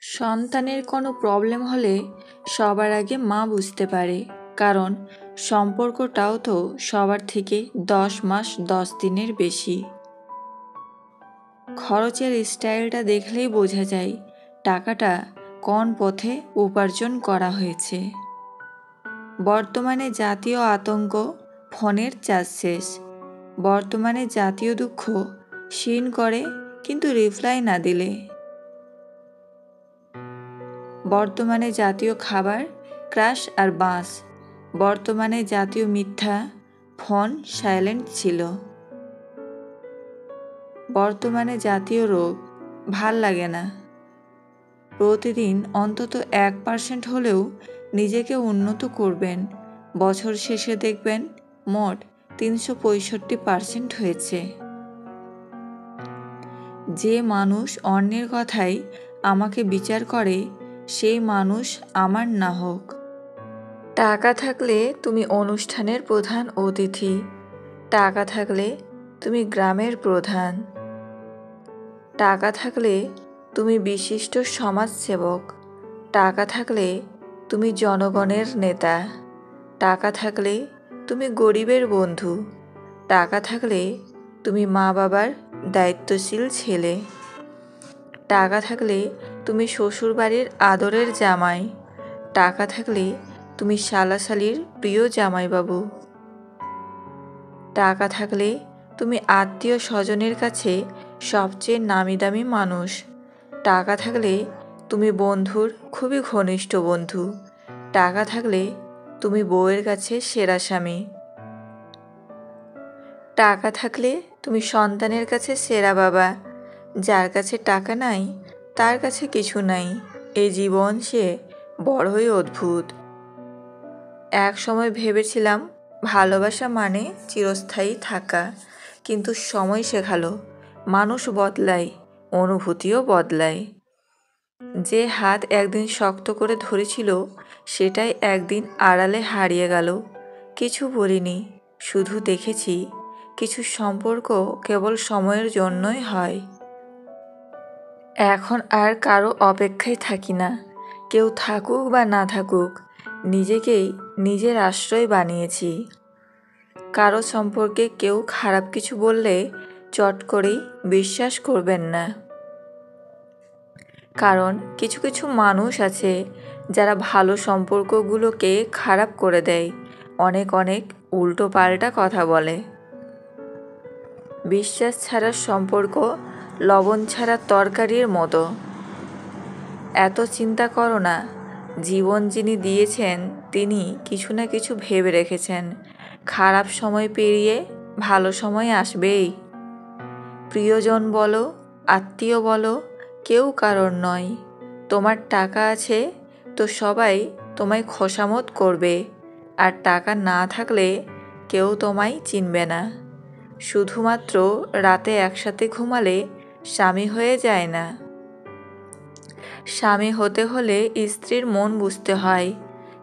সন্তানের কোনো প্রবলেম হলে সবার আগে মা বুঝতে পারে, কারণ সম্পর্কটাও তো সবার থেকে 10 মাস 10 দিনের বেশি। খরচের স্টাইলটা দেখলেই বোঝা যায় টাকাটা কোন পথে উপার্জন করা হয়েছে। বর্তমানে জাতীয় আতঙ্ক ফোনের চার্জ শেষ। বর্তমানে জাতীয় দুঃখ সিন করে কিন্তু রিপ্লাই না দিলে। বর্তমানে জাতীয় খাবার ক্রাশ আর বাঁশ। বর্তমানে জাতীয় মিথ্যা ফোন সাইলেন্ট ছিল। বর্তমানে জাতীয় রোগ ভাল লাগে না। প্রতিদিন অন্তত 1% হলেও নিজেকে উন্নত করবেন। বছর শেষে দেখবেন মোট 365% হয়েছে। যে মানুষ অন্যের কথাই আমাকে বিচার করে সেই মানুষ আমার না হোক। টাকা থাকলে তুমি অনুষ্ঠানের প্রধান অতিথি। টাকা থাকলে তুমি গ্রামের প্রধান। টাকা থাকলে তুমি বিশিষ্ট সমাজসেবক। টাকা থাকলে তুমি জনগণের নেতা। টাকা থাকলে তুমি গরিবের বন্ধু। টাকা থাকলে তুমি মা বাবার দায়িত্বশীল ছেলে। টাকা থাকলে তুমি শ্বশুরবাড়ির আদরের জামাই। টাকা থাকলে তুমি শালাশালির প্রিয় জামাইবাবু। টাকা থাকলে তুমি আত্মীয় স্বজনের কাছে সবচেয়ে নামি দামি মানুষ। টাকা থাকলে তুমি বন্ধুর খুবই ঘনিষ্ঠ বন্ধু। টাকা থাকলে তুমি বউয়ের কাছে সেরা স্বামী। টাকা থাকলে তুমি সন্তানের কাছে সেরা বাবা। যার কাছে টাকা নাই তার কাছে কিছু নাই। এই জীবন সে বড়ই অদ্ভুত। এক সময় ভেবেছিলাম ভালোবাসা মানে চিরস্থায়ী থাকা, কিন্তু সময় শেখালো মানুষ বদলায়, অনুভূতিও বদলায়। যে হাত একদিন শক্ত করে ধরেছিল সেটাই একদিন আড়ালে হারিয়ে গেল। কিছু বলিনি, শুধু দেখেছি কিছু সম্পর্ক কেবল সময়ের জন্যই হয়। এখন আর কারো অপেক্ষায় থাকি না। কেউ থাকুক বা না থাকুক, নিজেকেই নিজের আশ্রয় বানিয়েছি। কারো সম্পর্কে কেউ খারাপ কিছু বললে চট করেই বিশ্বাস করবেন না, কারণ কিছু কিছু মানুষ আছে যারা ভালো সম্পর্কগুলোকে খারাপ করে দেয়, অনেক অনেক উল্টো পাল্টা কথা বলে। বিশ্বাস ছাড়া সম্পর্ক লবণ ছাড়া তরকারির মতো। এত চিন্তা করো না, জীবন যিনি দিয়েছেন তিনি কিছু না কিছু ভেবে রেখেছেন। খারাপ সময় পেরিয়ে ভালো সময় আসবেই। প্রিয়জন বলো, আত্মীয় বলো, কেউ কারোর নয়। তোমার টাকা আছে তো সবাই তোমায় খোসামত করবে, আর টাকা না থাকলে কেউ তোমায় চিনবে না। শুধুমাত্র রাতে একসাথে ঘুমালে স্বামী হয়ে যায় না। স্বামী হতে হলে স্ত্রীর মন বুঝতে হয়,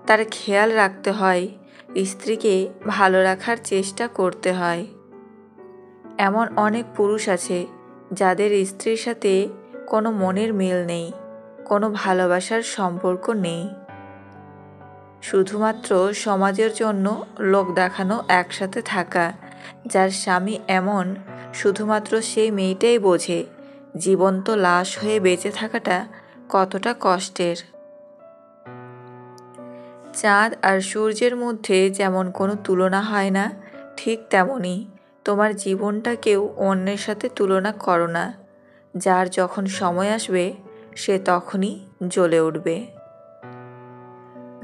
তার খেয়াল রাখতে হয়, স্ত্রীকে ভালো রাখার চেষ্টা করতে হয়। এমন অনেক পুরুষ আছে যাদের স্ত্রীর সাথে কোনো মনের মিল নেই, কোনো ভালোবাসার সম্পর্ক নেই। শুধুমাত্র সমাজের জন্য লোক দেখানো একসাথে থাকা। যার স্বামী এমন, শুধুমাত্র সেই মেয়েটাই বোঝে জীবন্ত লাশ হয়ে বেঁচে থাকাটা কতটা কষ্টের। চাঁদ আর সূর্যের মধ্যে যেমন কোনো তুলনা হয় না, ঠিক তেমনই তোমার জীবনটাকেও অন্যের সাথে তুলনা করো না। যার যখন সময় আসবে সে তখনই জ্বলে উঠবে।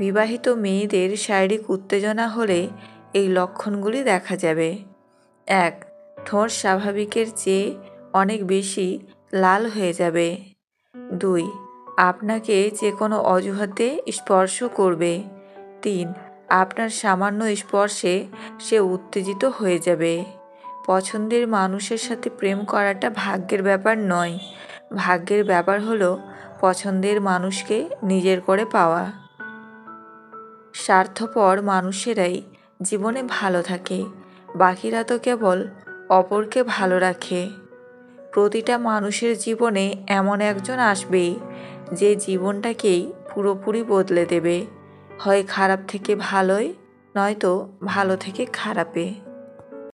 বিবাহিত মেয়েদের শারীরিক উত্তেজনা হলে এই লক্ষণগুলি দেখা যাবে। 1. ঠোঁট স্বাভাবিকের চেয়ে অনেক বেশি লাল হয়ে যাবে। 2. আপনাকে যে কোনো অজুহাতে স্পর্শ করবে। 3. আপনার সামান্য স্পর্শে সে উত্তেজিত হয়ে যাবে। পছন্দের মানুষের সাথে প্রেম করাটা ভাগ্যের ব্যাপার নয়। ভাগ্যের ব্যাপার হলো পছন্দের মানুষকে নিজের করে পাওয়া। স্বার্থপর মানুষেরাই জীবনে ভালো থাকে, বাকিরা তো কেবল অপরকে ভালো রাখে। প্রতিটা মানুষের জীবনে এমন একজন আসবেই যে জীবনটাকেই পুরোপুরি বদলে দেবে, হয় খারাপ থেকে ভালোয়, নয়তো ভালো থেকে খারাপে।